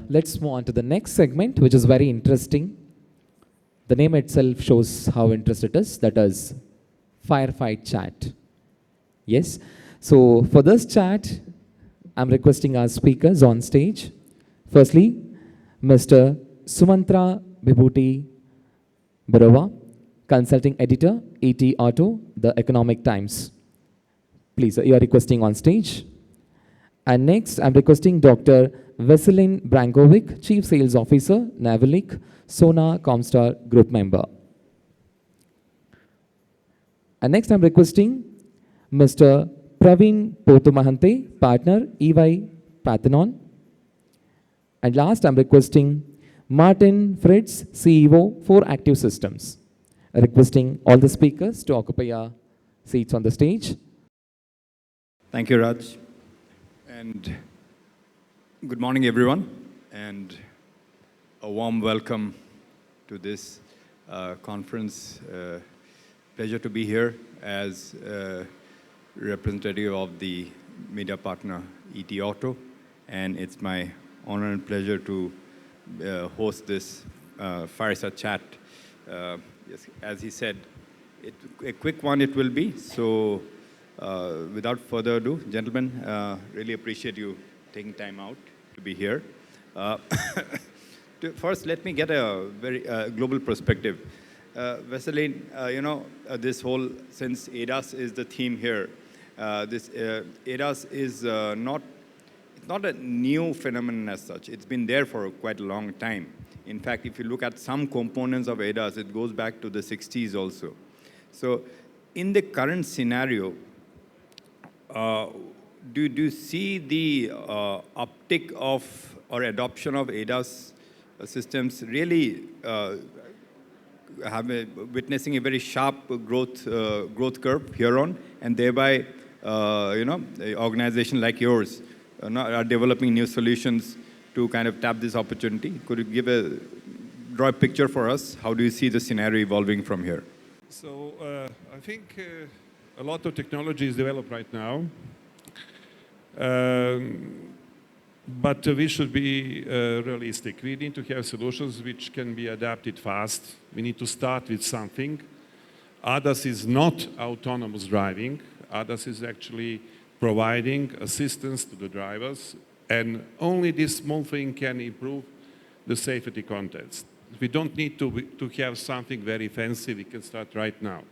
Let's move on to the next segment, which is very interesting. The name itself shows how interested it is. That is Firefight Chat. Yes. So for this chat, I'm requesting our speakers on stage. Firstly, Mr. SUMANTRA BIBHUTI BAROOAH, Consulting Editor, ETAuto, The Economic Times. Please, you are requesting on stage. And next, I'm requesting Dr. VESELIN BRANKOVIC, Chief Sales Officer, NOVELIC, Sona Comstar Group Member. And next, I'm requesting Mr. Praveen Pothumahanty, Partner, EY-Parthenon. And last, I'm requesting Martin Fritz, CEO, 4Active Systems. Requesting all the speakers to occupy your seats on the stage. Thank you, Raj. And good morning, everyone. And a warm welcome to this conference. Pleasure to be here as representative of the media partner ETAuto. And it's my honor and pleasure to host this fireside chat. Yes, as he said, a quick one it will be. So without further ado, gentlemen, really appreciate you taking time out to be here. First, let me get a very global perspective. VESELIN, this whole, since ADAS is the theme here, this ADAS is not a new phenomenon as such. It's been there for quite a long time. In fact, if you look at some components of ADAS, it goes back to the 60s also. So in the current scenario, do you see the uptick of or adoption of ADAS systems really witnessing a very sharp growth curve here on, and thereby, an organization like yours are developing new solutions to kind of tap this opportunity? Could you draw a picture for us? How do you see the scenario evolving from here? So I think a lot of technology is developed right now, but we should be realistic. We need to have solutions which can be adapted fast. We need to start with something. ADAS is not autonomous driving. ADAS is actually providing assistance to the drivers, and only this small thing can improve the safety context. We don't need to have something very fancy. We can start right now.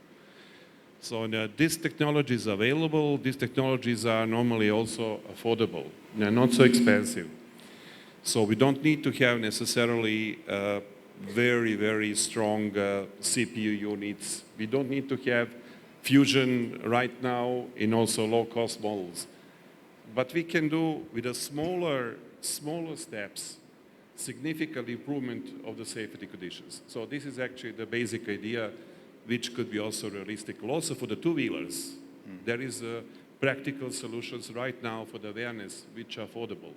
So this technology is available. These technologies are normally also affordable. They're not so expensive. So we don't need to have necessarily very, very strong CPU units. We don't need to have fusion right now in also low-cost models. But we can do, with a smaller steps, significant improvement of the safety conditions. So this is actually the basic idea, which could be also realistic. Also for the two-wheelers, there is practical solutions right now for the awareness, which are affordable.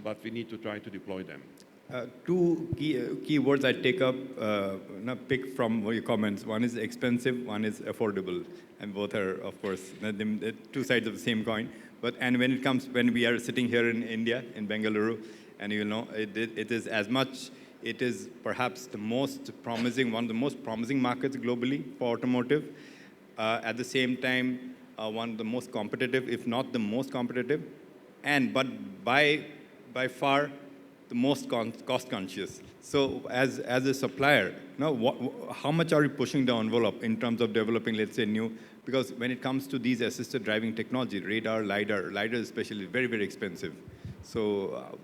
But we need to try to deploy them. Two key words I take up, pick from your comments. One is expensive, one is affordable. And both are, of course, two sides of the same coin. And when we are sitting here in India, in Bengaluru, and it is as much, it is perhaps the most promising, one of the most promising markets globally for automotive. At the same time, one of the most competitive, if not the most competitive, but by far the most cost conscious. So as a supplier, how much are you pushing the envelope in terms of developing, let's say, new? Because when it comes to these assisted driving technology, radar, LiDAR especially, very, very expensive. So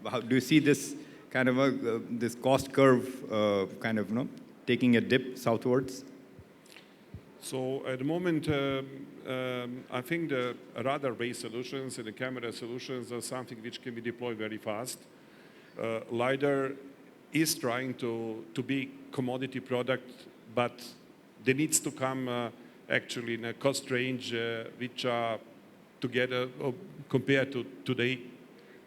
how do you see this kind of this cost curve taking a dip southwards? So at the moment, I think the radar-based solutions and the camera solutions are something which can be deployed very fast. LiDAR is trying to be commodity product, but there needs to come actually in a cost range which are together compared to today,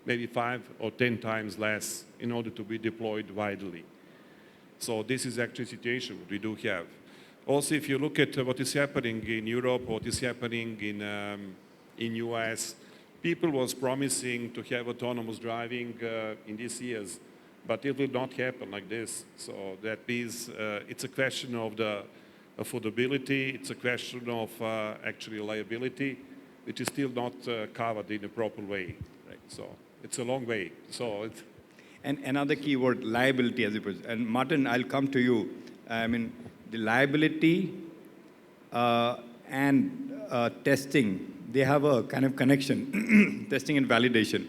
maybe 5 or 10 times less in order to be deployed widely. So this is actually a situation we do have. Also, if you look at what is happening in Europe, what is happening in US, People was promising to have autonomous driving in these years, but it will not happen like this. So that means it's a question of the affordability, it's a question of actually liability, which is still not covered in a proper way. Right? So it's a long way. So it's And another key word, liability, as you put. And Martin, I'll come to you. I mean, the liability and testing, they have a kind of connection, testing and validation.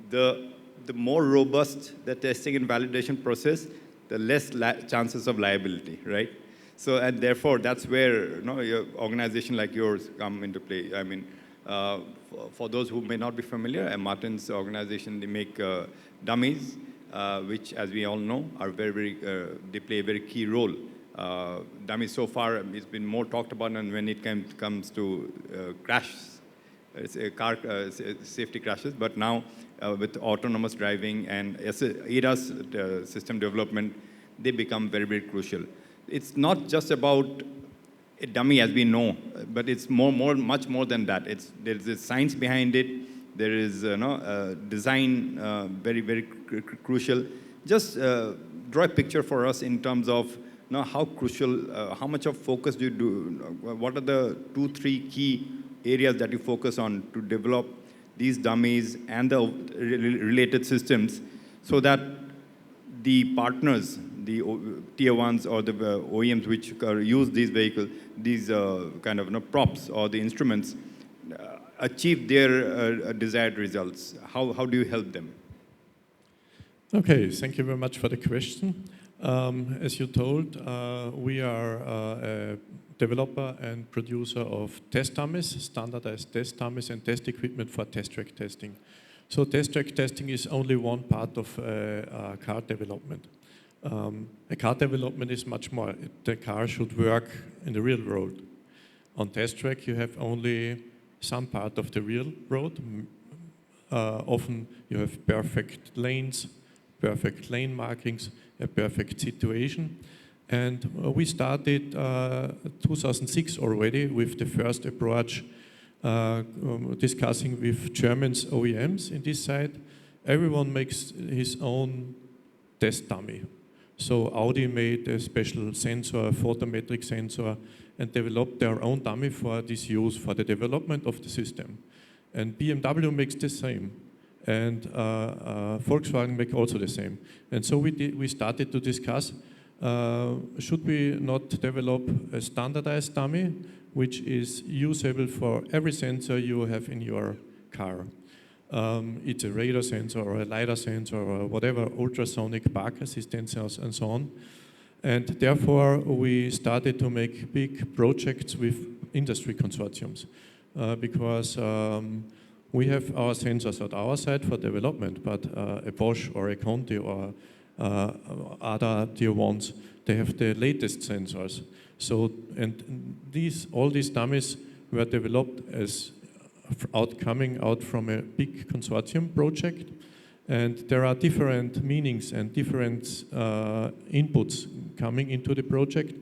The more robust the testing and validation process, the less chances of liability, right? So, and therefore, that's where your organization like yours come into play. I mean, for those who may not be familiar, Martin's organization, they make dummies, which, as we all know, are they play a very key role. Dummies so far, it's been more talked about, and when it comes to crashes, car safety crashes, but now with autonomous driving and ADAS system development, they become very, very crucial. It's not just about a dummy, as we know, but it's much more than that. There's a science behind it. There is design, very, very crucial. Just draw a picture for us in terms of how crucial, how much of focus do you do? What are the 2-3 key areas that you focus on to develop these dummies and the related systems so that the partners, the tier ones or the OEMs which use these vehicles, these kind of props or the instruments, achieve their desired results? How do you help them? Okay, thank you very much for the question. As you told, we are a developer and producer of test dummies, standardized test dummies and test equipment for test track testing. So test track testing is only one part of car development. A car development is much more. The car should work in the real road. On test track, you have only some part of the real road. Often you have perfect lanes, perfect lane markings, a perfect situation. And we started 2006 already with the first approach, discussing with German's OEMs in this side. Everyone makes his own test dummy. So Audi made a special sensor, a photometric sensor, and developed their own dummy for this use, for the development of the system. And BMW makes the same. And Volkswagen make also the same. And so we started to discuss, should we not develop a standardized dummy, which is usable for every sensor you have in your car. It's a radar sensor or a LiDAR sensor or whatever, ultrasonic park assistance sensors and so on. And therefore, we started to make big projects with industry consortiums because we have our sensors at our side for development, but a Bosch or a Conti or other tier ones, they have the latest sensors. So, and all these dummies were developed as coming out from a big consortium project, and there are different meanings and different inputs coming into the project.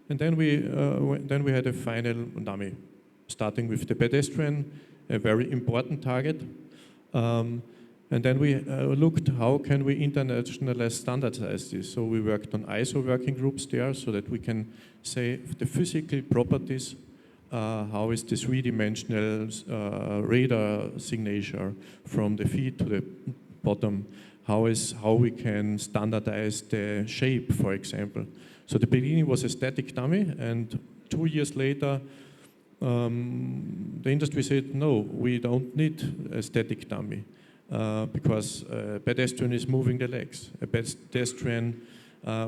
And then we had a final dummy, starting with the pedestrian, a very important target. And then we looked how can we internationalize, standardize this. So we worked on ISO working groups there so that we can say the physical properties, how is this three-dimensional radar signature from the feet to the bottom, how we can standardize the shape, for example. So the beginning was a static dummy, and 2 years later, the industry said, no, we don't need a static dummy. Because a pedestrian is moving the legs. A pedestrian,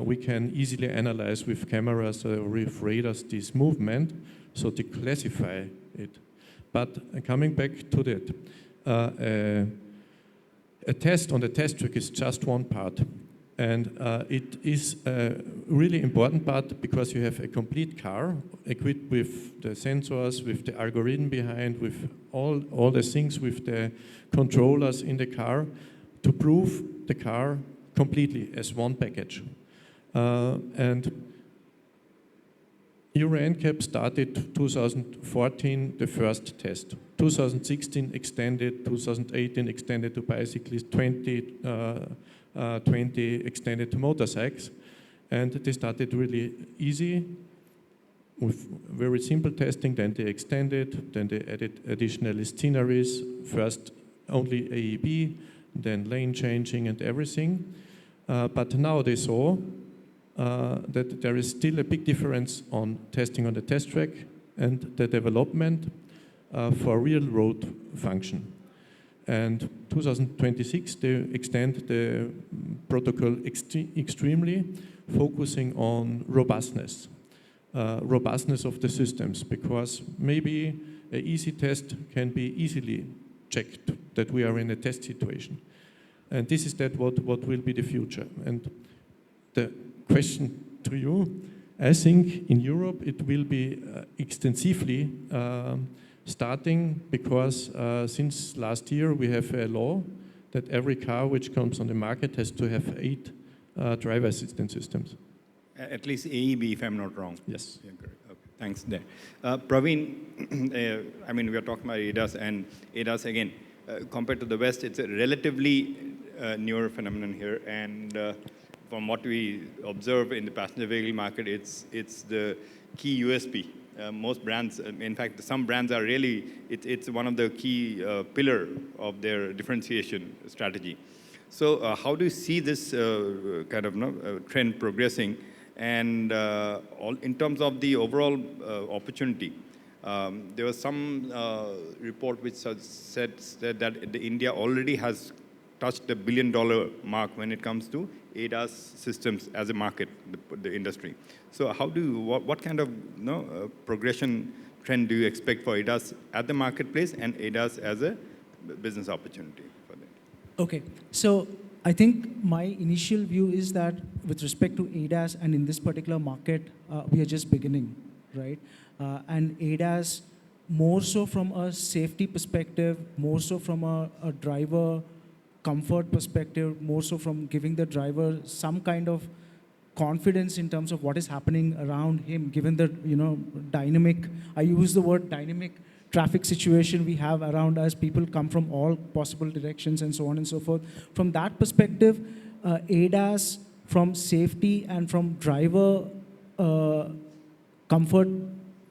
we can easily analyze with cameras or with radars this movement, so to classify it. But coming back to that, a test on the test track is just one part. And it is a really important part because you have a complete car equipped with the sensors, with the algorithm behind, with all the things, with the controllers in the car to prove the car completely as one package. And Euro NCAP started 2014 the first test. 2016 extended, 2018 extended to bicycles, 2020 extended to motorcycles. And they started really easy with very simple testing, then they extended, then they added additional sceneries, first only AEB, then lane changing and everything. But now they saw that there is still a big difference on testing on the test track and the development for real road function. And 2026, they extend the protocol extremely, focusing on robustness. Robustness of the systems, because maybe an easy test can be easily checked that we are in a test situation. And this is what will be the future. And the question to you, I think in Europe it will be extensively starting, because since last year we have a law that every car which comes on the market has to have 8 driver assistance systems. At least AEB, if I'm not wrong. Yes. Yeah, great. Okay. Thanks there. Praveen, I mean, we are talking about ADAS, and ADAS, again, compared to the West, it's a relatively newer phenomenon here. And from what we observe in the passenger vehicle market, it's the key USP. Most brands, in fact, some brands are really, it's one of the key pillar of their differentiation strategy. So how do you see this kind of trend progressing? And in terms of the overall opportunity, there was some report which said that India already has touched the $1 billion mark when it comes to ADAS systems as a market, the industry. So how do you, what kind of progression trend do you expect for ADAS at the marketplace and ADAS as a business opportunity for them? Okay, so I think my initial view is that with respect to ADAS and in this particular market, we are just beginning, right? And ADAS, more so from a safety perspective, more so from a driver comfort perspective, more so from giving the driver some kind of confidence in terms of what is happening around him, given the dynamic, I use the word dynamic, traffic situation we have around us. People come from all possible directions and so on and so forth. From that perspective, ADAS from safety and from driver comfort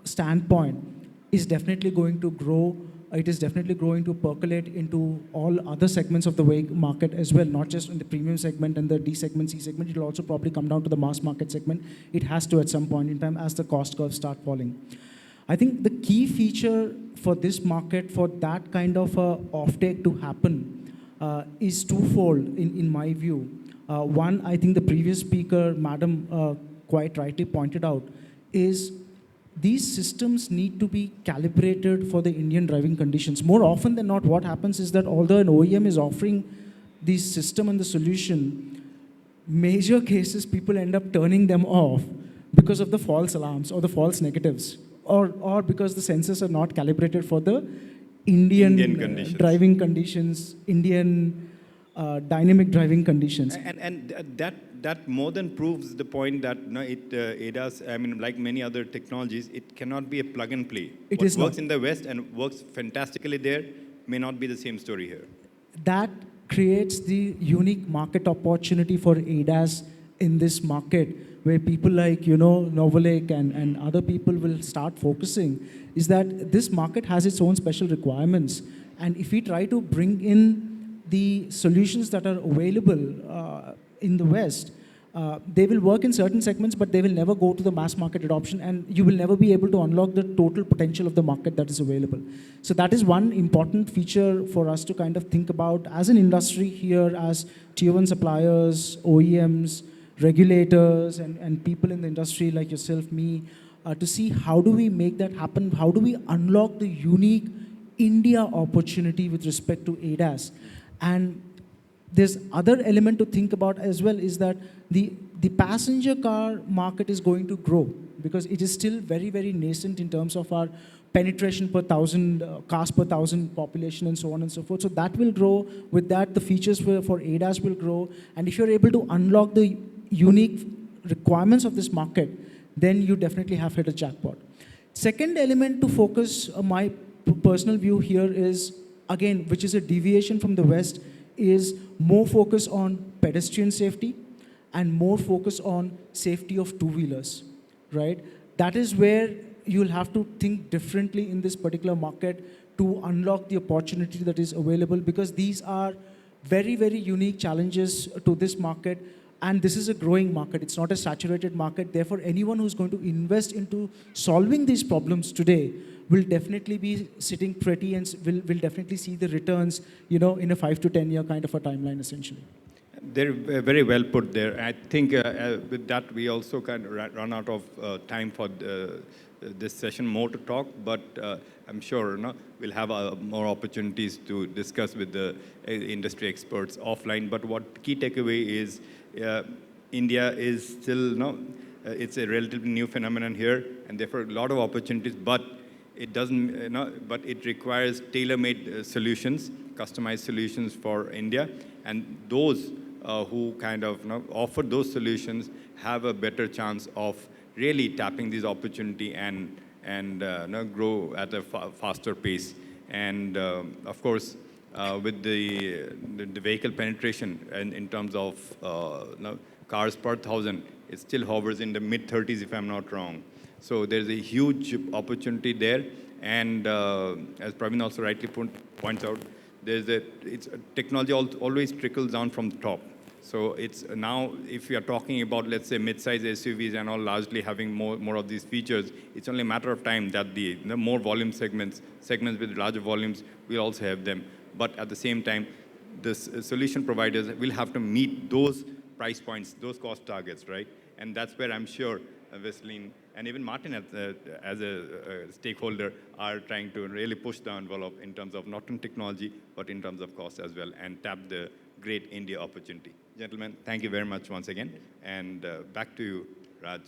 standpoint is definitely going to grow. It is definitely going to percolate into all other segments of the vehicle market as well, not just in the premium segment and the D segment, C segment. It will also probably come down to the mass market segment. It has to at some point in time as the cost curves start falling. I think the key feature for this market, for that kind of offtake to happen, is twofold in my view. One, I think the previous speaker, Madam, quite rightly pointed out, is these systems need to be calibrated for the Indian driving conditions. More often than not, what happens is that although an OEM is offering the system and the solution, major cases people end up turning them off because of the false alarms or the false negatives, or because the sensors are not calibrated for the Indian conditions. Driving conditions, Indian dynamic driving conditions. And that more than proves the point that ADAS, I mean, like many other technologies, it cannot be a plug and play. It what works in the West and works fantastically there may not be the same story here. That creates the unique market opportunity for ADAS in this market, where people like, NOVELIC and other people will start focusing, is that this market has its own special requirements. And if we try to bring in the solutions that are available in the West, they will work in certain segments, but they will never go to the mass market adoption, and you will never be able to unlock the total potential of the market that is available. So that is one important feature for us to kind of think about as an industry here, as tier 1 suppliers, OEMs, regulators, and people in the industry like yourself, me, to see how do we make that happen, how do we unlock the unique India opportunity with respect to ADAS. And there's other element to think about as well, is that the passenger car market is going to grow because it is still very, very nascent in terms of our penetration per 1,000 cars per 1,000 population and so on and so forth. So that will grow. With that, the features for ADAS will grow. And if you're able to unlock the unique requirements of this market, then you definitely have hit a jackpot. Second element to focus my personal view here is, again, which is a deviation from the West, is more focus on pedestrian safety and more focus on safety of two-wheelers, right? That is where you'll have to think differently in this particular market to unlock the opportunity that is available, because these are very, very unique challenges to this market. And this is a growing market. It's not a saturated market. Therefore, anyone who's going to invest into solving these problems today will definitely be sitting pretty and will definitely see the returns, in a 5 to 10 year kind of a timeline, essentially. They're very well put there. I think with that, we also kind of run out of time for this session, more to talk, but I'm sure we'll have more opportunities to discuss with the industry experts offline. But what key takeaway is, India is still, it's a relatively new phenomenon here, and therefore a lot of opportunities, but it doesn't, but it requires tailor-made solutions, customized solutions for India, and those who kind of offer those solutions have a better chance of really tapping this opportunity and grow at a faster pace. And of course, with the vehicle penetration in terms of cars per thousand, it still hovers in the mid-30s, if I'm not wrong. So there's a huge opportunity there. And as Praveen also rightly points out, technology always trickles down from the top. So it's now, if we are talking about, let's say, mid-size SUVs and all largely having more of these features, it's only a matter of time that the more volume segments with larger volumes, will also have them. But at the same time, the solution providers will have to meet those price points, those cost targets, right? And that's where I'm sure VESELIN and even Martin as a stakeholder are trying to really push the envelope in terms of not in technology, but in terms of cost as well, and tap the great India opportunity. Gentlemen, thank you very much once again. And back to you, Raj.